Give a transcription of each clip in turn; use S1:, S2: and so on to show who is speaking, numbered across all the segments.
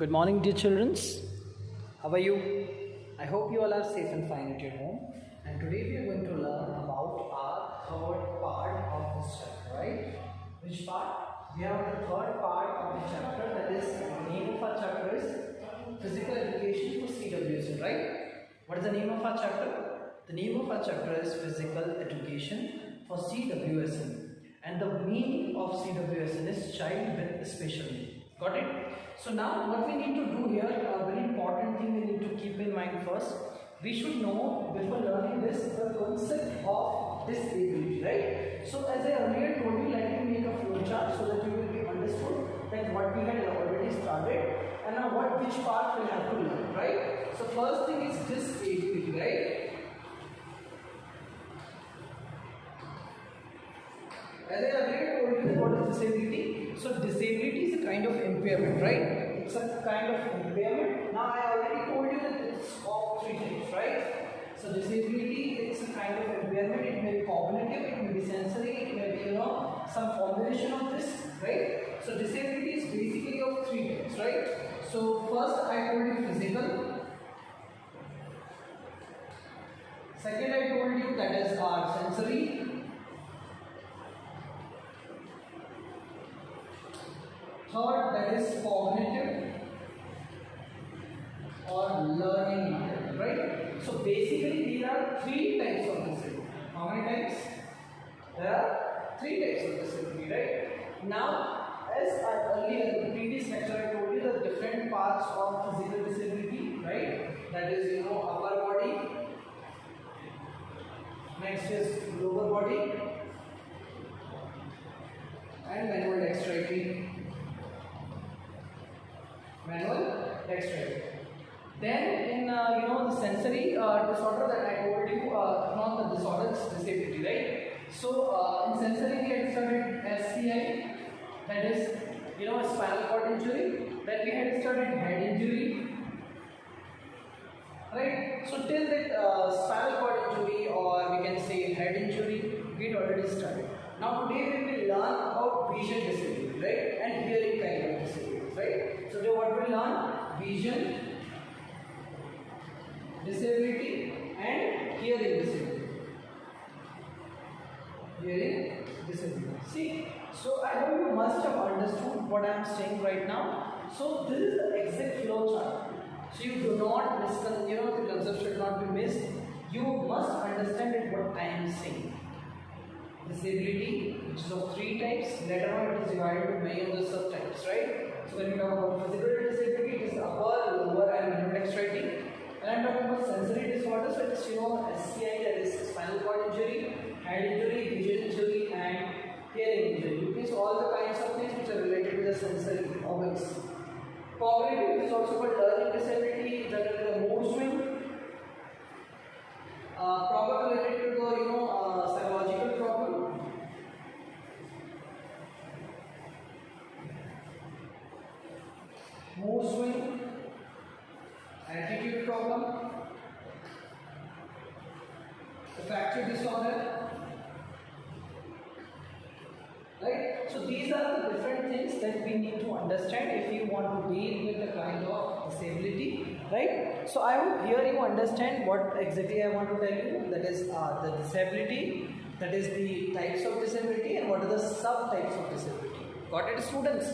S1: Good morning, dear children. How are you? I hope you all are safe and fine at your home. And today we are going to learn about our third part of this chapter, right? Which part? We have the third part of the chapter, that is, the name of our chapter is Physical Education for CWSN, right? What is the name of our chapter? The name of our chapter is Physical Education for CWSN. And the meaning of CWSN is Child with Special Needs. Got it? So now what we need to do here, a very important thing we need to keep in mind first. We should know before learning this the concept of disability, right? So as I earlier told you, let me make a flow chart so that you will be understood that what we had already started and now which part we have to learn, right? So first thing is disability, right? As I earlier told you, what is disability? So disability is a kind of impairment, right? It's a kind of impairment. Now I already told you that it's of three types, right? So disability, it's a kind of impairment. It may be cognitive, it may be sensory, it may be some combination of this, right? So disability is basically of three types, right? So first I told you physical. Second I told you that is our sensory. Third, that is cognitive or learning, right? So basically there are three types of disability. How many types? There are three types of disability, right? Now, as earlier in the previous lecture I told you the different parts of physical disability, right? That is, upper body. Next is lower body and manual dexterity. Then in the sensory disorder that I told you, not the disorder, it's disability, right? So in sensory we had studied SCI, that is spinal cord injury. Then we had studied head injury, right? So till that spinal cord injury, or we can say head injury, we had already studied. Now today we will learn about vision disability, right? And hearing kind of disability, right? So today what we will learn? Vision disability and hearing disability. Hearing disability. See, so I hope you must have understood what I am saying right now. So this is the exact flow chart. So you do not miss the concept should not be missed. You must understand it what I am saying. Disability, which is of three types. Later on it is divided into many of the subtypes, right? So when we talk about physical disability, it is upper, lower and manual dexterity. And I'm talking about sensory disorders, so it's SCI, that is spinal cord injury, head injury, vision injury and hearing injury. It means all the kinds of things which are related to the sensory organs. Cognitive is also called learning disability, generally the mood swing. Probably related to the psychological problem. Mood swing, attitude problem, affective disorder, right? So these are the different things that we need to understand if you want to deal with the kind of disability, right? So I hope here you understand what exactly I want to tell you, that is the disability, that is the types of disability and what are the subtypes of disability. Got it, students?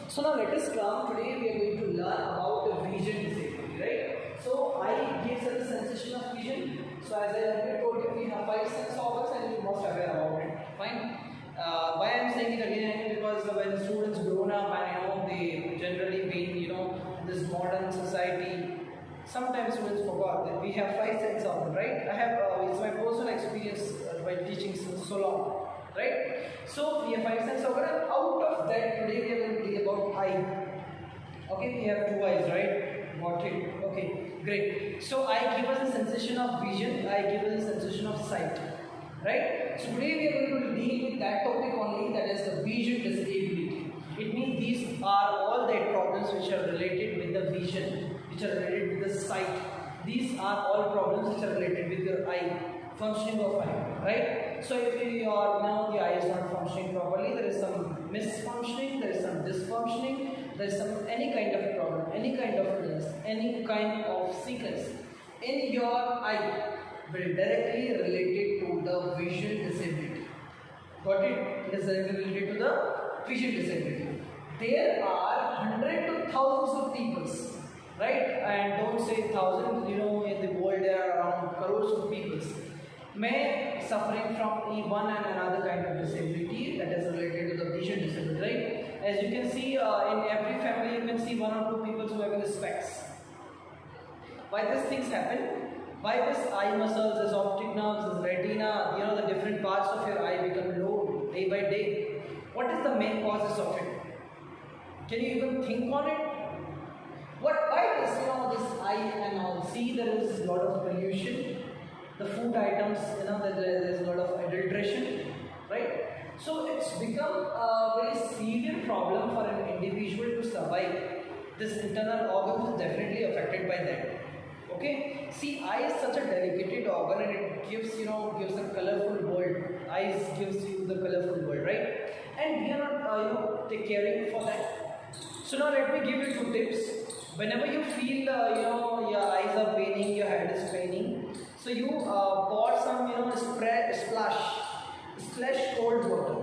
S1: So now let us come, today we are going to learn about the vision disability, right? So eye gives us a sensation of vision. So as I earlier told you, we have 5 sense organs and you must aware about it. Fine. Why I am saying it again? Because when students grown up and they generally been in this modern society, sometimes students forgot that we have 5 sense organs, right? I have it's my personal experience by teaching since so long, right? So we have 5 sense organs, and out of that today we are going to deal about eye. Okay, we have 2 eyes, right? Got it. Okay, great. So eye gives us a sensation of vision, eye gives us a sensation of sight, right? So today we are going to deal with that topic only, that is the vision disability. It means these are all the problems which are related with the vision, which are related with the sight. These are all problems which are related with your eye, functioning of eye, right? So if the eye is not functioning properly, there is some misfunctioning, there is some dysfunctioning, there is some any kind of problem, any kind any kind of sickness in your eye will directly related to the vision disability. Got it? It is directly related to the vision disability. There are hundreds to thousands of people, right? And don't say thousands, you know, in the world there are around crores of people may suffering from one and another kind of disability that is related to the vision disability, right? As you can see, in every family you can see one or two people who have the specs. Why these things happen? Why this eye muscles, this optic nerves, this retina, you know, the different parts of your eye become low day by day? What is the main causes of it? Can you even think on it? Why this, you know, this eye and all? See, there is a lot of pollution. The food items, you know, there is a lot of adulteration, right? So it's become a very severe problem for an individual to survive. This internal organ is definitely affected by that. Okay, see, eye is such a delicate organ, and it gives, you know, gives a colorful world. Eyes gives you the colorful world, right? And we are not, you know, take caring for that. So now let me give you two tips. Whenever you feel, you know, your eyes are paining, your head is paining, so you pour some, you know, splash cold water.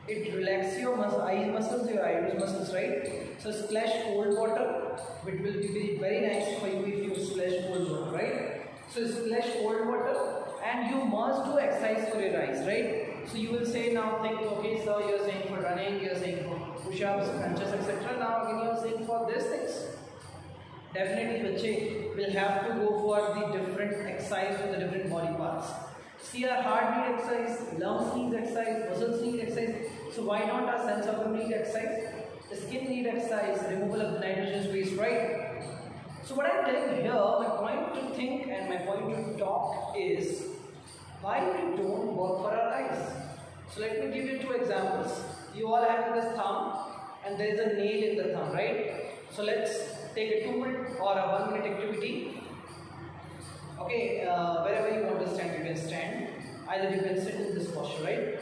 S1: It relaxes your eye muscles, your iris muscles, right? So splash cold water, which will be very nice for you if you splash cold water, right? So splash cold water, and you must do exercise for your eyes, right? So you will say now, think, okay, sir, you're saying for running, you're saying for push-ups, crunches, etc. Now again you're saying for these things. Definitely, bache will have to go for the different exercise with the different body parts. See, our heart need exercise, lungs need exercise, muscles need exercise. So why not our sense organ need exercise? The skin need exercise, removal of nitrogen waste, right? So what I'm telling you here, my point to think and my point to talk is why we don't work for our eyes. So let me give you two examples. You all have this thumb and there is a nail in the thumb, right? So let's take a 2-minute or a 1-minute activity. Okay, wherever you want to stand, you can stand. Either you can sit in this posture, right?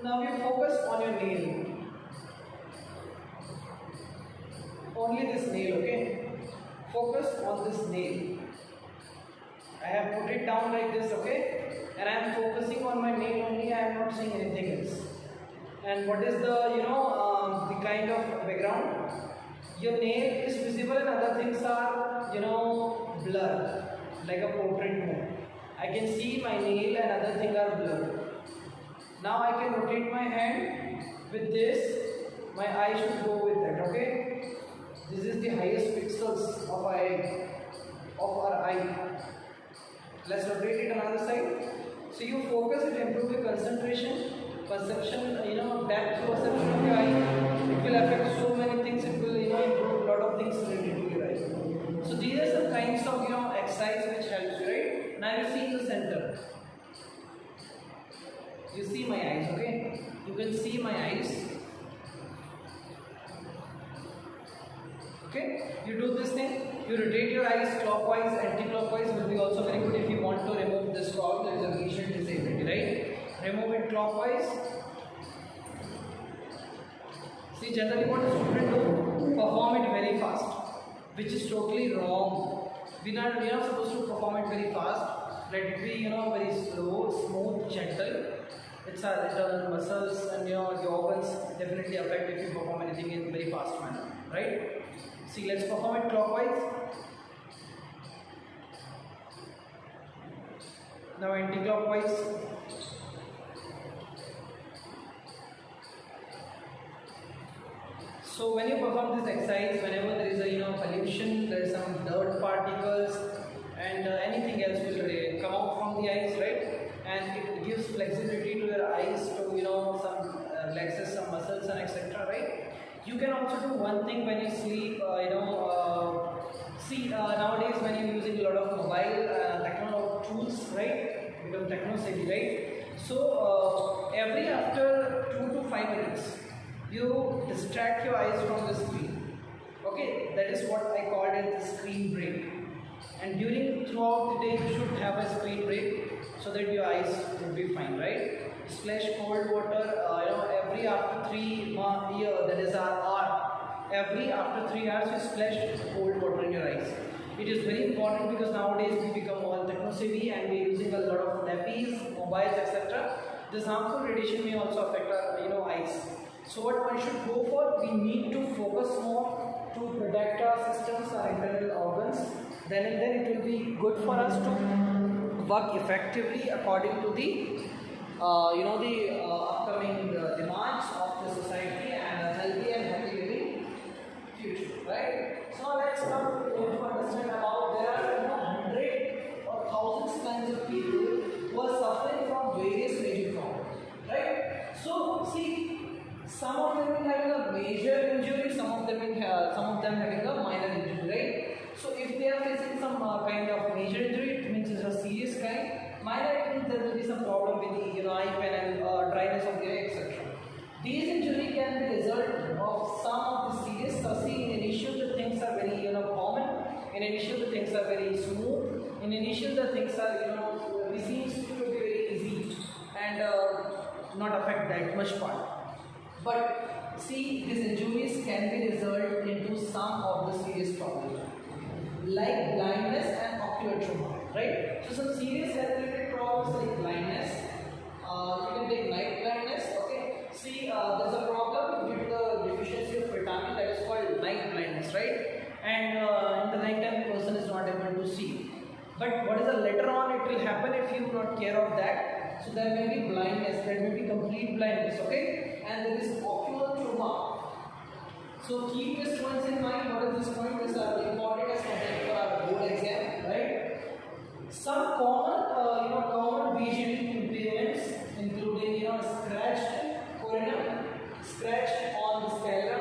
S1: Now you focus on your nail. Only this nail, okay? Focus on this nail. I have put it down like this, okay? And I am focusing on my nail only, I am not seeing anything else. And what is the, you know, the kind of background? Your nail is visible and other things are, you know, blurred, like a portrait mode. I can see my nail and other things are blurred. Now I can rotate my hand with this. My eye should go with that, okay? This is the highest pixels of our eye. Let's rotate it another side. So you focus, it improves your concentration, perception, you know, depth perception of your eye. It will affect so many things. It will, you know, improve a lot of things related to your eye. So these are some kinds of, you know, exercise which helps you, right? Now you see in the center. You see my eyes, okay? You can see my eyes. Okay? You do this thing. You rotate your eyes clockwise, anti-clockwise will be also very good if you want to remove this clog. There is a vision disability, right? Remove it clockwise. See, generally what a student do? Perform it very fast, which is totally wrong. We are not supposed to perform it very fast. Let it be, you know, very slow, smooth, gentle. It's our internal muscles and, you know, the organs definitely affect if you perform anything in very fast manner, right? See, let's perform it clockwise. Now anti-clockwise. So when you perform this exercise, whenever there is a, you know, pollution, there is some dirt particles and anything else will come out from the eyes, right? And it gives flexibility to your eyes to, you know, some relaxes some muscles and etc., right? You can also do one thing when you sleep, nowadays when you're using a lot of mobile techno tools, right? Become techno-savvy, right? So every after 2 to 5 minutes, you distract your eyes from the screen. Okay, that is what I called it the screen break. And throughout the day, you should have a screen break so that your eyes will be fine, right? Splash cold water, every after 3 years, that is our hour. every after 3 hours you splash cold water in your eyes. It is very important because nowadays we become all techno-savvy and we are using a lot of nappies, mobiles, etc. This harmful radiation may also affect our eyes. So what one should go for? We need to focus more to protect our systems, our internal organs. Then and then it will be good for us to work effectively according to the upcoming demands of the society and a healthy and happy living future, right? So let's come to understand about there are hundred or thousands kinds of people who are suffering from various major problems, right? So see, some of them will having a major injury, some of them having a minor injury, right? So if they are facing some kind of major injury, it means it's a serious kind. Minor, it means there will be some problem with the eye pain and dryness of the eye, etc. These injury can be result of some of the serious. So see, in initial the things are very common. In initial the things are very smooth. In initial the things are it seems to be very easy and not affect that much part. But see, these injuries can be result into some of the serious problems like blindness and ocular trauma, right? So some serious health-related problems like blindness, you can take night blindness, okay? See, there's a problem with the deficiency of vitamin that is called night blindness, right? And in the night time, the person is not able to see. But what is the later on it will happen if you do not care of that. So there may be blindness, there may be complete blindness, okay? And there is ocular trauma. So keep these points in mind. What is this point? These are important as content for our board exam, right? Some common vision impairments, including scratched cornea, scratch on the sclera,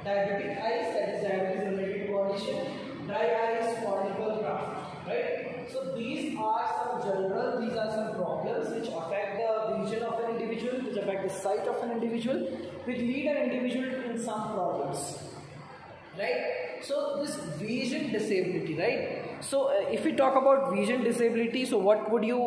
S1: diabetic eyes, that is diabetes-related condition, dry eyes, corneal graft, right? So these are some problems which affect the vision of an individual, which affect the sight of an individual, which lead an individual in some problems, right? So this vision disability, right? So if we talk about vision disability, so what would you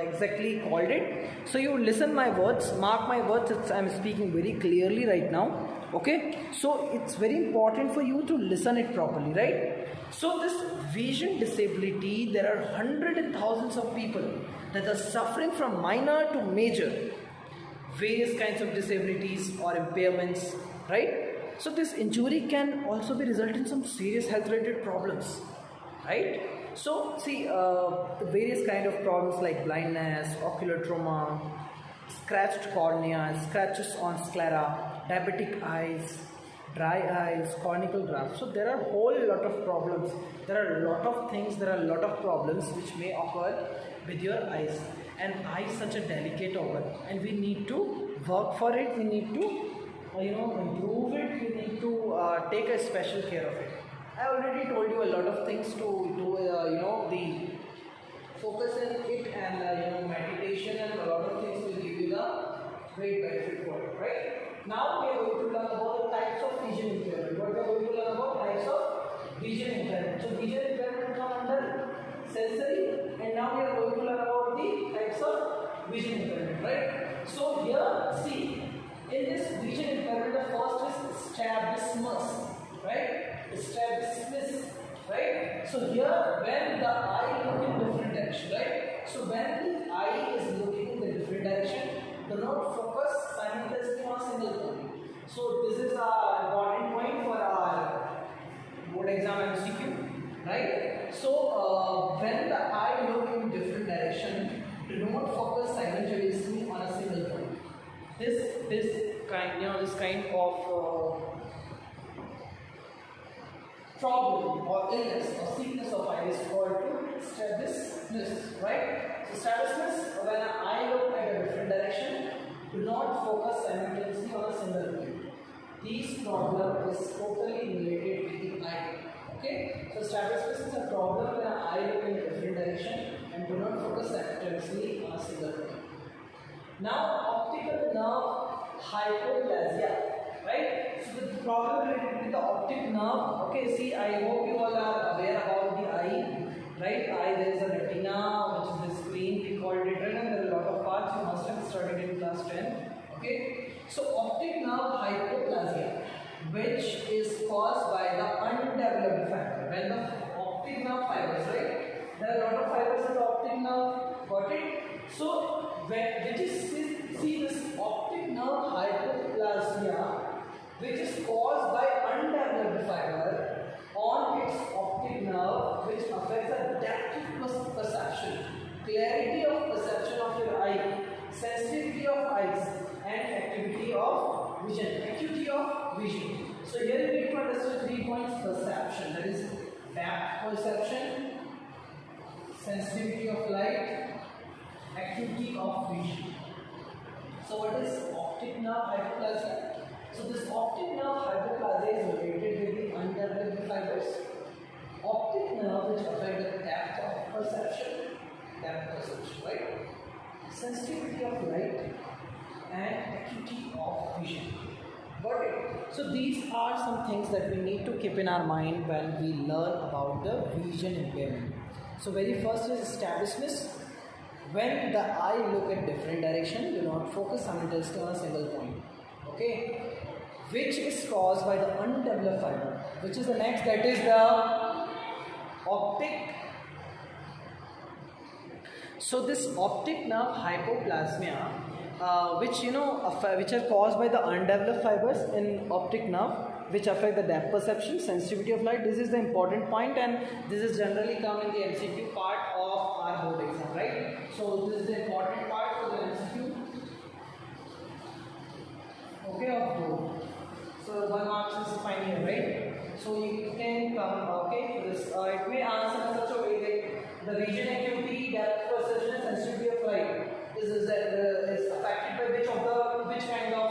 S1: exactly called it? So you listen my words, mark my words, I'm speaking very clearly right now, okay? So it's very important for you to listen it properly, right? So this vision disability, there are hundreds and thousands of people that are suffering from minor to major various kinds of disabilities or impairments, right? So this injury can also be result in some serious health related problems, right? So see, the various kind of problems like blindness, ocular trauma, scratched cornea, scratches on sclera, diabetic eyes, dry eyes, corneal graft. So there are a whole lot of problems. There are a lot of things, there are a lot of problems which may occur with your eyes. And eye is such a delicate organ, and we need to work for it. We need to improve it. We need to take a special care of it. I already told you a lot of things to do. The focus in it and meditation and a lot of things will give you the great benefit for it, right? Now we are going to learn about the types of vision impairment. What we are going to learn about types of vision impairment. So vision impairment come under sensory, and now we are going to learn about the types of vision impairment, right? So here, see, in this vision impairment, the first is strabismus, right? Strabismus, right? So here, when the eye look in different direction, right? So when the eye is looking in the different direction, do not focus simultaneously on a single point. So this is an important point for our board exam MCQ, right? So when the eye look in different direction, do not focus simultaneously on a single point. This kind of problem or illness or sickness of eye is called strabismus, right? So strabismus, when an eye look at a different direction, do not focus simultaneously on a single point. This problem is totally related with the eye. Okay? So strabismus is a problem when an eye look in a different direction and do not focus simultaneously on a single point. Now, optical nerve hypoplasia, right? So the problem related with the optic nerve. Okay, see, I hope you all are aware about the eye, right? Eye, there is a retina, which is the screen, we called it, right? And there are a lot of parts you must have studied in class 10. Okay, so optic nerve hypoplasia. which is caused by the undeveloped fiber. When the optic nerve fibers, right? There are a lot of fibers in the optic nerve. Got it? So, which is see this optic nerve hypoplasia, which is caused by undeveloped fiber on its optic nerve, which affects the depth of perception, clarity of perception of your eye, sensitivity of eyes, and activity of vision, acuity of vision. So here you need to understand 3 points: perception, that is depth perception, sensitivity of light, acuity of vision. So what is optic nerve hypoplasia? So this optic nerve hypoplasia is related with the undeveloped fibers. Optic nerve which affect the depth of perception, right? Sensitivity of light and acuity of vision. Got it? So these are some things that we need to keep in our mind when we learn about the vision impairment. So very first is strabismus. When the eye look at different direction, do not focus simultaneously on a single point. Okay? Which is caused by the undeveloped fiber. Which is the next? That is the optic. So this optic nerve hypoplasmia, which are caused by the undeveloped fibers in optic nerve, which affect the depth perception, sensitivity of light. This is the important point, and this is generally come in the MCQ part of our board exam, right? So this is the important part for the MCQ. Okay, of board. So 1 mark is fine here, right? So you can come, okay, for this. It may answer in such a way that the vision acuity, depth perception, and sensitivity of light is affected by which kind of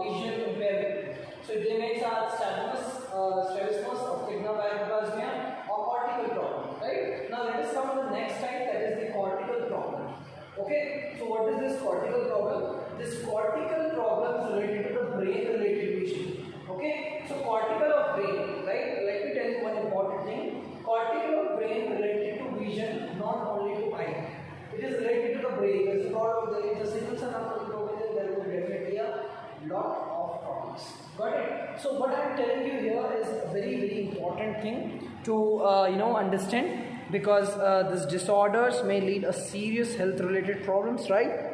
S1: vision impairment. So it remains our strabismus, optic nerve hypoplasmia, or cortical problem, right? Now let us come to the next type, that is the cortical problem. Okay, so what is this cortical problem? This cortical problem is related to the brain-related vision. Okay, so cortical of brain, right? Let me tell you one important thing. Cortical of brain related to vision, not only to eye. It is related to the brain. There is a single cell protein, there will be definitely a lot of problems. Got it? So what I am telling you here is a very, very important thing to understand, because these disorders may lead a serious health related problems, right?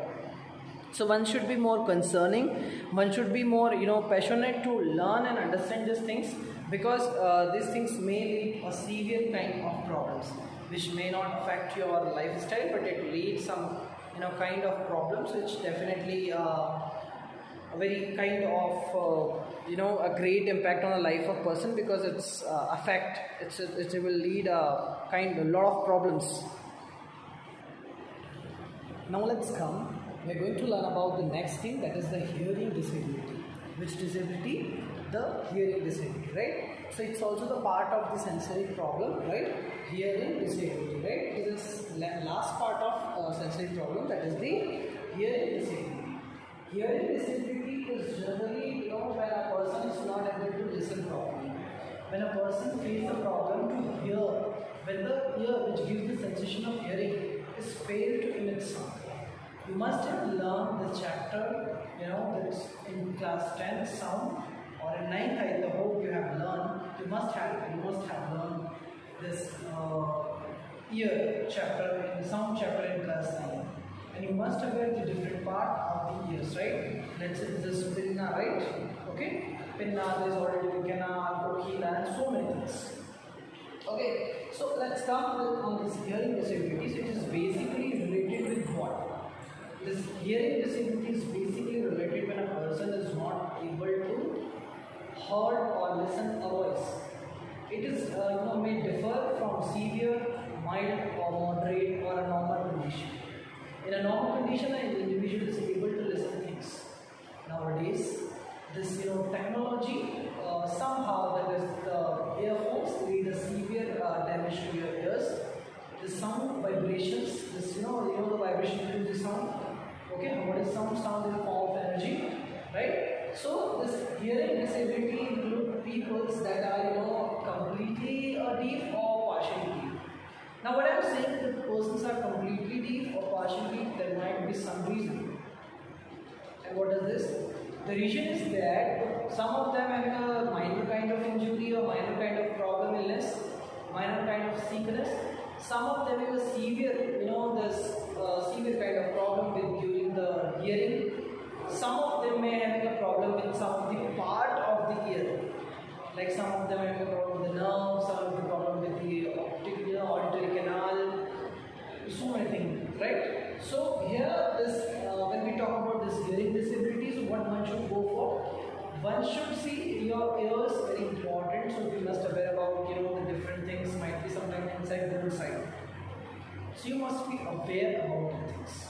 S1: So one should be more concerning, one should be more passionate to learn and understand these things, because these things may lead a severe kind of problems which may not affect your lifestyle, but it leads some kind of problems which definitely a very kind of a great impact on the life of person, because it will lead a lot of problems. Now let's come. We are going to learn about the next thing, that is the hearing disability. Which disability? The hearing disability, right? So it's also the part of the sensory problem, right? Hearing disability, right? This is last part of sensory problem, that is the hearing disability. Hearing disability is generally when a person is not able to listen properly. When a person faces a problem to hear, when the ear which gives the sensation of hearing is failed to emit sound. You must have learned this chapter, that's in class 10 sound, or in 9th I hope you have learned. You must have learned this ear chapter, in sound chapter in class 9. And you must have read the different part of the ears, right? Let's say this is pinna, right? Okay? Pinna, there is already canal, cochlear, and so many things. Okay, so let's come on this hearing disabilities. It is basically related with what? This hearing disability is basically related when a person is not able to hear or listen a voice. It is may differ from severe, mild, or moderate, or a normal condition. In a normal condition, an individual is able to listen things. Nowadays, this technology somehow, that is the earphones, lead a severe damage to your ears. The sound vibrations, this the vibration between the sound. Okay, what is sound? Sound is a form of energy, right? So this hearing disability include people that are completely deaf or partially deaf. Now what I am saying is that persons are completely deaf or partially deaf, there might be some reason. And what is this? The reason is that some of them have a minor kind of injury or minor kind of problem illness, minor kind of sickness. Some of them have a severe, this severe kind of problem with during the hearing. Some of them may have a problem with some of the part of the ear. Like some of them have a problem with the nerve, some of the problem with the auditory canal, so many things, right? So here, this when we talk about this hearing disabilities, what one should go for? One should see your ears very important. So you must aware about the different things might be sometimes inside both side. So you must be aware about the things.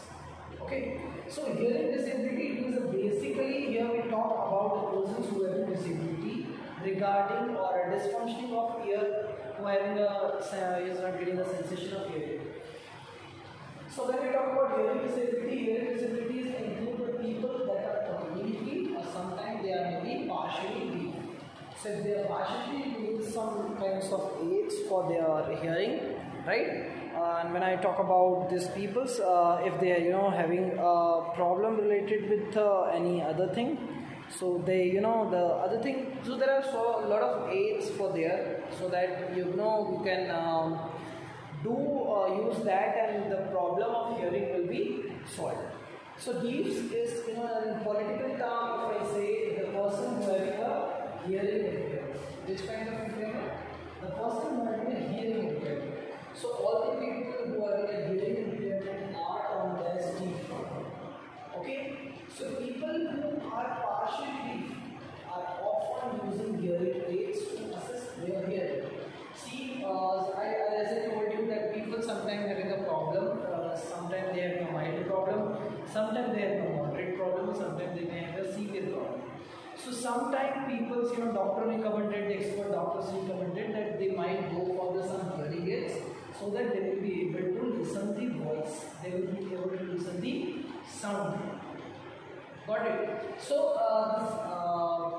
S1: Okay. So hearing disability is basically here we talk about the persons who have a disability regarding or a dysfunctioning of ear, who having is not getting a sensation of hearing. So when we talk about hearing disabilities include the people that are completely or sometimes they are maybe partially deaf. So if they are partially need some kinds of aids for their hearing, right? And when I talk about these peoples, if they are having a problem related with any other thing, so they the other thing. So there are a lot of aids for there, so that you can use that and the problem of hearing will be solved. So deaf is in political term, if I say the person who having a hearing impairment. Which kind of impairment? The person who having a hearing impairment. So all the people who are in a hearing impairment are on as deaf. Okay? So people who are partially deaf are often using hearing aids to assist their hearing. See, as I told you that people sometimes having a problem, sometimes they have a mild problem, sometimes they have a moderate problem, sometimes they may have a severe problem. So sometimes people, doctor recommended, the expert doctors recommended that they might go for some hearing aids so that they will be able to listen the voice, they will be able to listen the sound. Got it? So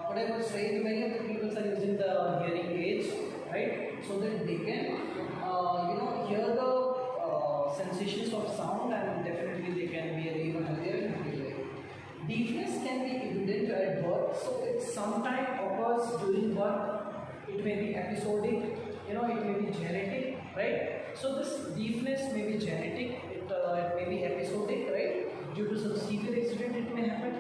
S1: what I was saying, many of the people are using the hearing aids, right? So that they can, hear the sensations of sound, and definitely they can be even healthier in real life. Deafness can be evident at birth, so it sometimes occurs during birth. It may be episodic, it may be genetic, right? So this deafness may be genetic, it may be episodic, right? Due to some severe accident it may happen,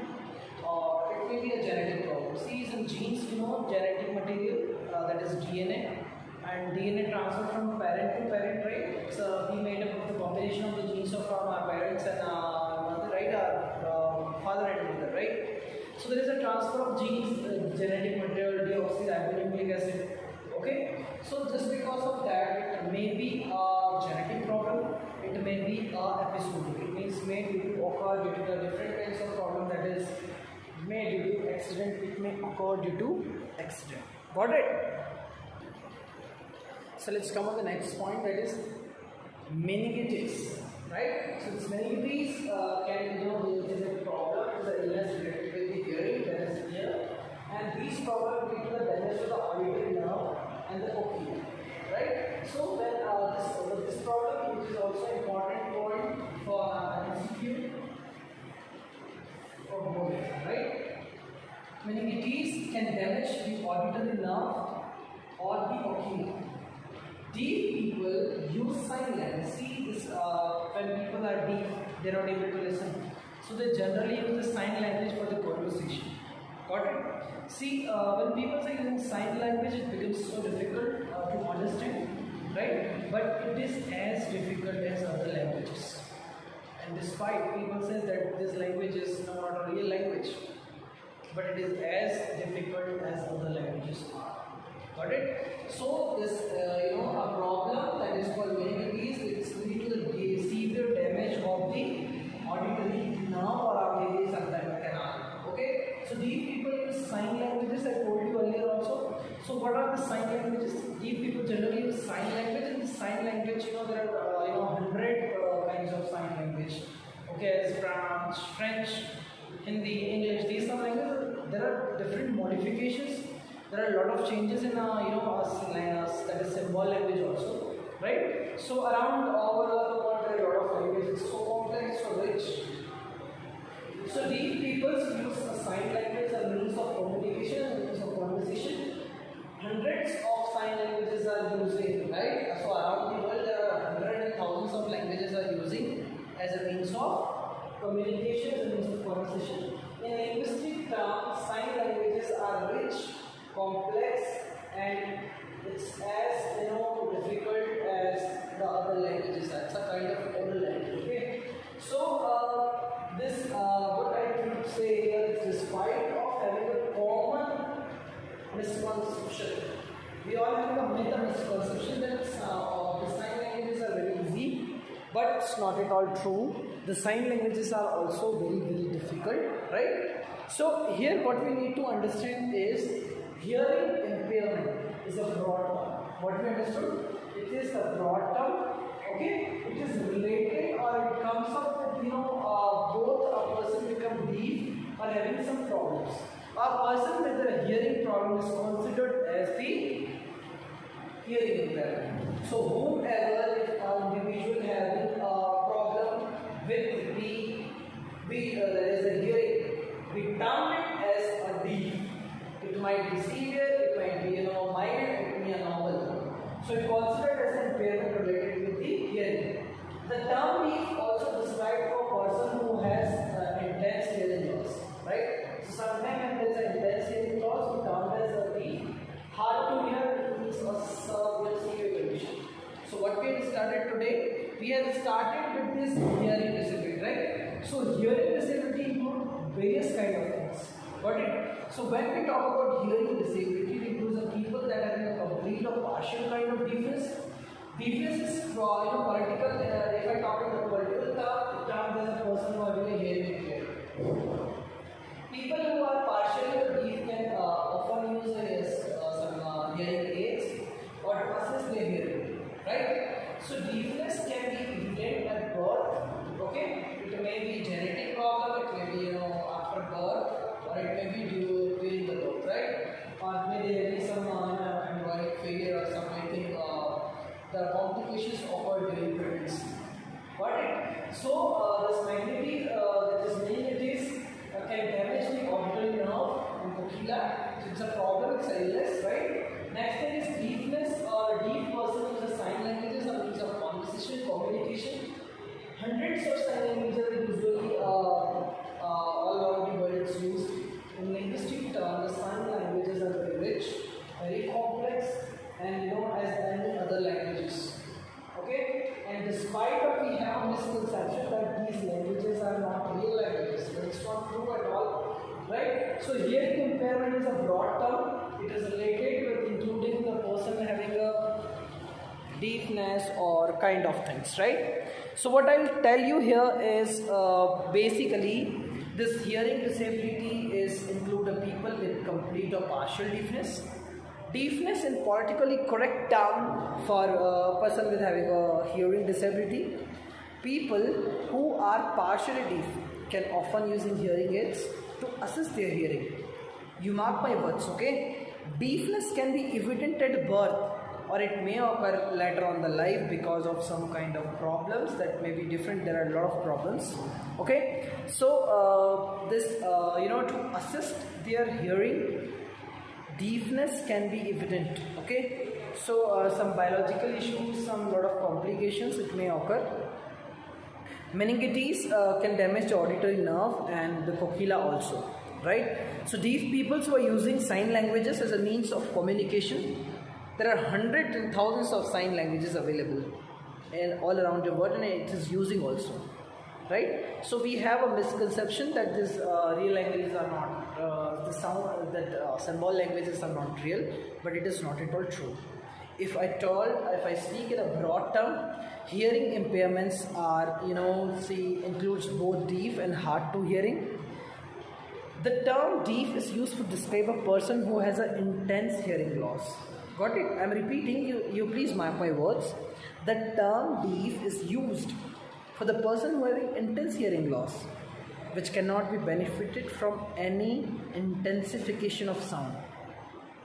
S1: or it may be a genetic problem. See, some genes, genetic material, that is DNA, and DNA transfer from parent to parent, right? It's we made up of the combination of the genes from our parents and mother, right? Our father and mother, right? So there is a transfer of genes, genetic material, deoxyribonucleic acid. Okay, so just because of that, it may be a genetic problem, it may be episodic. It means may due to occur due to the different kinds of problem, that is may due to accident, it may occur due to accident. Got it? So let's come on the next point, that is meningitis, right? So this meningitis can there is a problem, the illness related with the hearing, that is here, and these problems lead to the damage of the auditory nerve and the cochlea, right? So when this problem, which is also important point for MCQ for both, right? Meningitis can damage the auditory nerve or the cochlea. Deaf people use sign language. See this when people are deaf, they are not able to listen. So they generally use the sign language for the conversation. Got it? See, when people are using sign language, it becomes so difficult to understand, right? But it is as difficult as other languages. And despite people say that this language is not a real language, but it is as difficult as other languages are. Got it? So this a problem that is called meningitis, it's lead to the severe damage of the auditory nerve or maybe sometimes canal. Okay? So these people use sign languages, I told you earlier also. So what are the sign languages? These people generally use sign language, and the sign language, there are 100 kinds of sign language. Okay, as French, Hindi, English, these are languages. There are different modifications. There are a lot of changes in that is symbol language also, right? So around our world there are a lot of languages. It's so complex, so rich. So deaf people use a sign language as a means of communication and means of conversation. Hundreds of sign languages are using, right? So around the world there are hundreds and thousands of languages are using as a means of communication and means of conversation. In linguistic terms, sign languages are rich, complex, and it's as difficult as the other languages are. It's a kind of oral language. Okay. So this what I would say here is, despite of having a common misconception, we all have a myth and misconception that the sign languages are very easy, but it's not at all true. The sign languages are also very difficult, right? So here what we need to understand is hearing impairment is a broad term. What we understood? It is a broad term. Okay, it is related or it comes up with both a person become deaf or having some problems. A person with a hearing problem is considered as the hearing impairment. So whomever is an individual having a problem with there is a hearing, we term it as a deaf. It might be severe, it might be mild, it may be a normal. So it considered as an impairment related with the hearing. The term deaf also described for a person who has intense hearing loss, right? So sometimes when there is an intense hearing loss, we term as a deaf. Hard to hear means a severe condition. So what we have started today, we have started with this hearing disability, right? So hearing disability includes various kind of things. Got it? So when we talk about hearing disability, it includes the people that have a complete or partial kind of deafness. Deafness is political. If I talk about political term, there's a person who having a hearing impairment. People who are partially deaf can often use some hearing aids or to assist their hearing, right? So deafness can be evident at birth. Okay, it may be genetic problem, it may be after birth, or it may be during the birth, right? Or may there be some embryonic failure or something. The complications occur during pregnancy. Got it? So this magnitude, that is meningitis, can damage the auditory nerve and cochlea. So it's a problem, it's a illness, right? Next thing is deafness. A deaf person uses sign languages or means of conversation, communication. Hundreds of sign languages are usually all around the world it's used. In linguistic terms, the sign languages are very rich, very complex, and as any other languages. Okay? And despite of we have a misconception that these languages are not real languages, but it's not true at all. Right? So hearing impairment is a broad term. It is related with including the person having a deafness or kind of things, right? So what I'll tell you here is basically this hearing disability is include a people with complete or partial deafness. Deafness in politically correct term for a person with having a hearing disability. People who are partially deaf can often using hearing aids to assist their hearing. You mark my words, okay? Deafness can be evident at birth, or it may occur later on the life because of some kind of problems that may be different. There are a lot of problems. Okay, so to assist their hearing, deafness can be evident. Okay, so some biological issues, some lot of complications it may occur. Meningitis can damage the auditory nerve and the cochlea also, right? So deaf people who are using sign languages as a means of communication. There are hundreds and thousands of sign languages available and all around the world, and it is using also, right? So we have a misconception that these real languages are not symbol languages are not real, but it is not at all true. If I speak in a broad term, hearing impairments are includes both deaf and hard to hearing. The term deaf is used to describe a person who has an intense hearing loss. Got it? I'm repeating, you please mark my words. The term deaf is used for the person who having intense hearing loss, which cannot be benefited from any intensification of sound.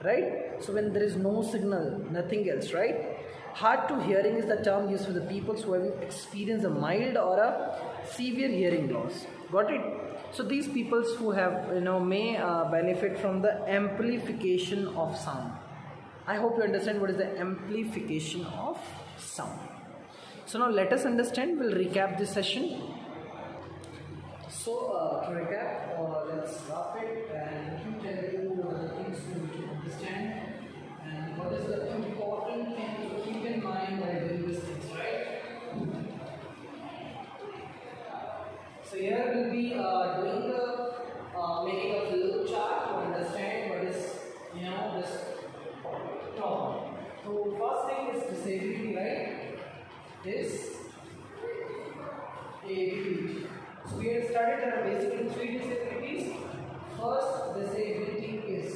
S1: Right? So when there is no signal, nothing else, right? Hard to hearing is the term used for the people who have experienced a mild or a severe hearing loss. Got it? So these peoples who have, may benefit from the amplification of sound. I hope you understand what is the amplification of sound. So now let us understand, we'll recap this session. So to recap, let's wrap it and let me tell you what are the things you need to understand and what is the important thing to keep in mind while doing these things, right? So here we'll be doing the making a flow chart to understand what is this problem. So first thing is disability, right? This ability. So we have started, there are basically 3 disabilities. First disability is,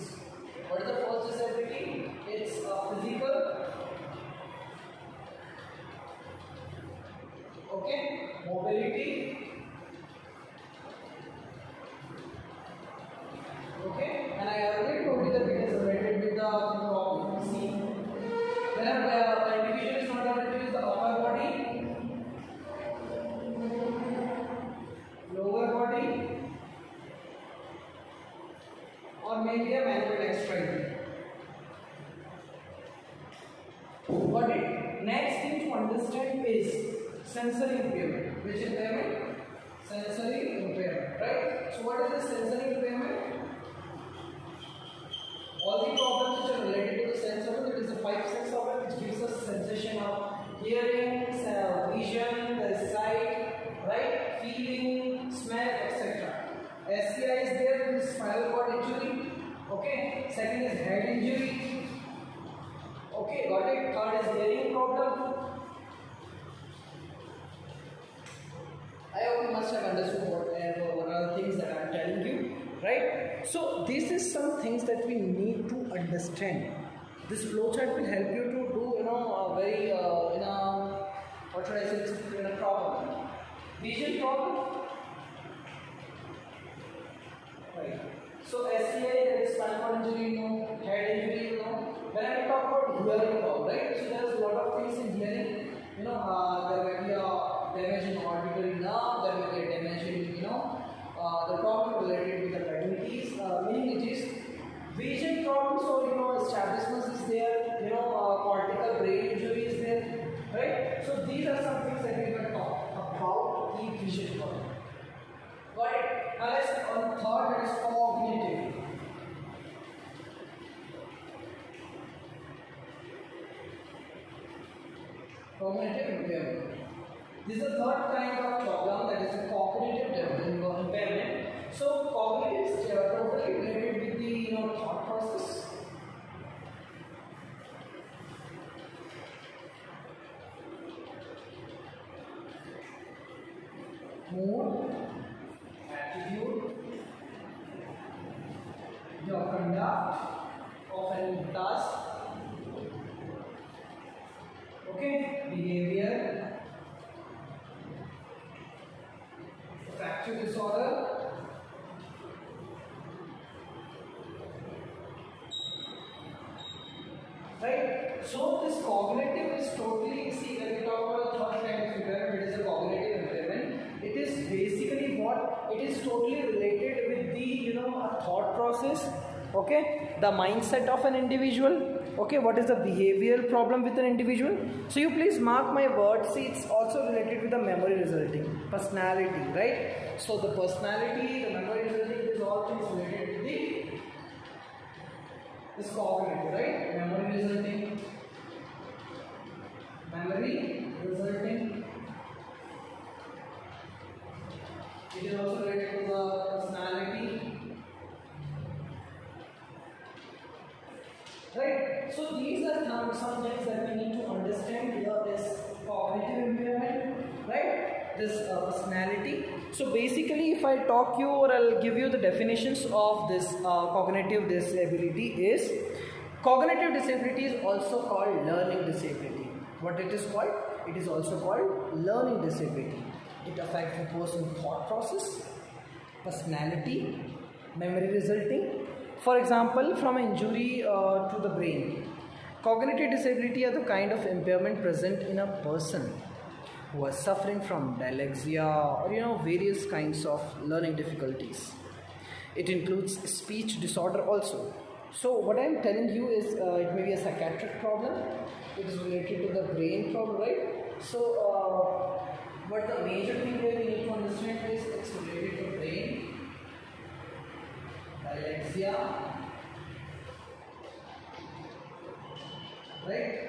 S1: what is the first disability? It's physical, okay, mobility, okay, and I already told you that it is related with the problem. See, whenever the individual is not able to use the upper body, lower body, or maybe a manual extremity. Got it? Next thing to understand is sensory impairment. Which impairment? Sensory impairment, right? So what is the sensory impairment? All the problems which are related to the sense organ, it is a 5 sense organ which gives us sensation of hearing, vision, the sight, right, feeling, smell, etc. SCI is there with spinal cord injury, okay. Second is head injury, okay, got it. Third is hearing problem. I hope you must have understood what are the things that I am telling you, right? So this is some things that we need to understand. This flowchart will help you to do, a very, what should I say, in a problem. Vision problem, right? So SCI, there is spinal cord injury, head injury, When I talk about hearing problem, right? So there is a lot of things in hearing. There may be a damage in auditory nerve, there may be a damage in, the problem related with the pregnancies, meaning it is vision problem. So establishments is there, cortical brain injury is there, right? So these are some things that we can talk about the vision problem. Got it? Now let's on third, that is cognitive. Cognitive impairment. This is the third kind of problem, that is a cognitive impairment. So cognitive is totally related with the thought process. Mood, attitude, your conduct of any task, okay, behavior, affective disorder, right? So this cognitive is totally, see, when we talk about a third kind of impairment, it is a cognitive impairment. It is basically what? It is totally related with the, a thought process, okay, the mindset of an individual, okay, what is the behavioral problem with an individual. So you please mark my word, see, it's also related with the memory resulting, personality, right? So the personality, the memory resulting, is all things related with the this cognitive, right? Memory resulting, it is also related to the personality, right? So these are some things that we need to understand. Here is cognitive impairment, right? This personality. So basically, if I talk you or I'll give you the definitions of this cognitive disability is, cognitive disability is also called learning disability. What it is called? It is also called learning disability. It affects the person's thought process, personality, memory resulting. For example, from injury to the brain. Cognitive disability are the kind of impairment present in a person who are suffering from dyslexia or various kinds of learning difficulties. It includes speech disorder also. So what I am telling you is it may be a psychiatric problem. It is related to the brain problem, right? So what the major thing here we need to understand is it's related to brain, dyslexia, right?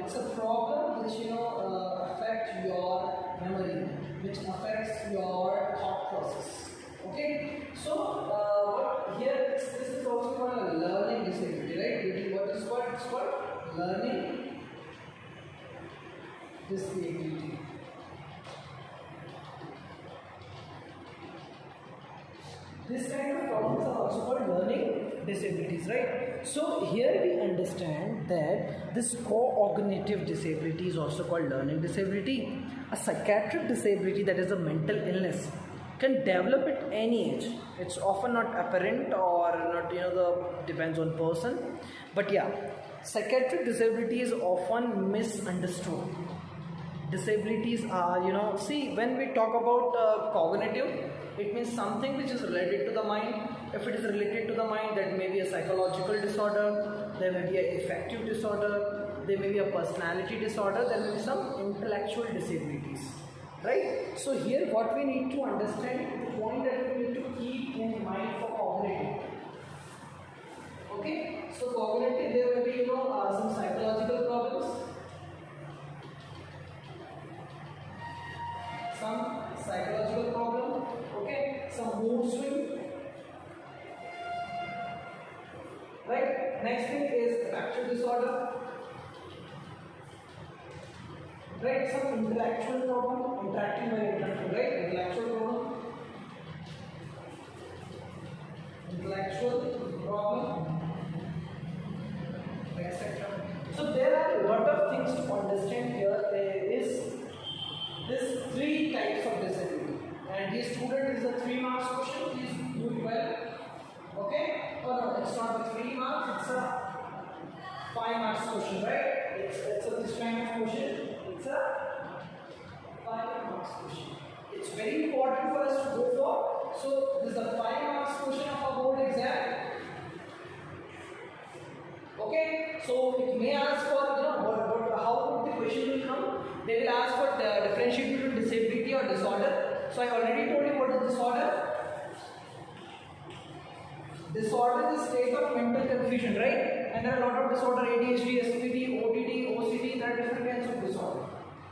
S1: It's a problem which affect your memory, which affects your thought process. Okay, so this is also called a learning disability, right? What is called? It's called learning disability. This kind of problems are also called learning disabilities, right? So here we understand that this cognitive disability is also called learning disability. A psychiatric disability, that is a mental illness, can develop at any age. It's often not apparent or not, depends on person. But yeah, psychiatric disability is often misunderstood. Disabilities are, see, when we talk about cognitive, it means something which is related to the mind. If it is related to the mind, that may be a psychological disorder, there may be an affective disorder, there may be a personality disorder, there may be some intellectual disabilities, right? So here what we need to understand, the point that we need to keep in mind for cognitive. Okay, so cognitive, there may be some psychological problems, some psychological problem, okay, some mood swing, right? Next thing is affective disorder, right? Some intellectual problem, interacting by intellectual, right? Intellectual problem, etc. So there are a lot of things to understand here. There is this 3 types of disability, and this student is a 3 marks question. Please do it well. Okay? Oh no, it's not a 3 marks, it's a 5 marks question, right? It's this kind of question. It's a 5 marks question. It's very important for us to go for. So this is a 5 marks question of a board exam. Okay, so it may ask for how would the question will come. They will ask for the differentiate between disability or disorder. So I already told you what is disorder. Disorder is a state of mental confusion, right? And there are a lot of disorder: ADHD, SPD, OTD, OCD. There are different kinds of disorder.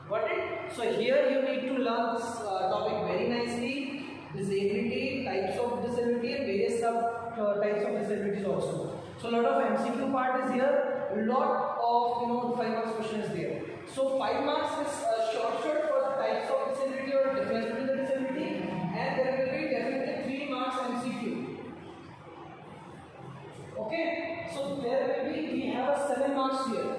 S1: Got it? So here you need to learn this topic very nicely. Disability, types of disability, and various sub types of disabilities also. So a lot of MCQ part is here. A lot of 5 marks question is there. So 5 marks is short for the types of disability or difference between the disability, and there will be definitely 3 marks MCQ. Okay, so we have a 7 marks here.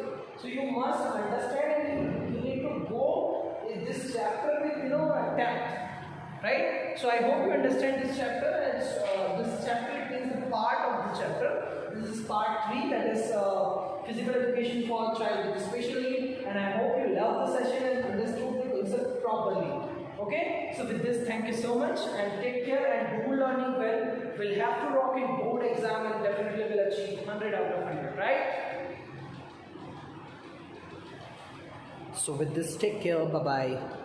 S1: So you must understand and you need to go in this chapter with depth. Right? So I hope you understand this chapter. And this chapter is the part of the chapter. This is part 3, that is physical education for child with special need. And I hope you love the session and understood the concept properly. Okay? So with this, thank you so much and take care and do learning well. We'll have to rock in board exam and definitely will achieve 100 out of 100. Right? So with this, take care. Bye-bye.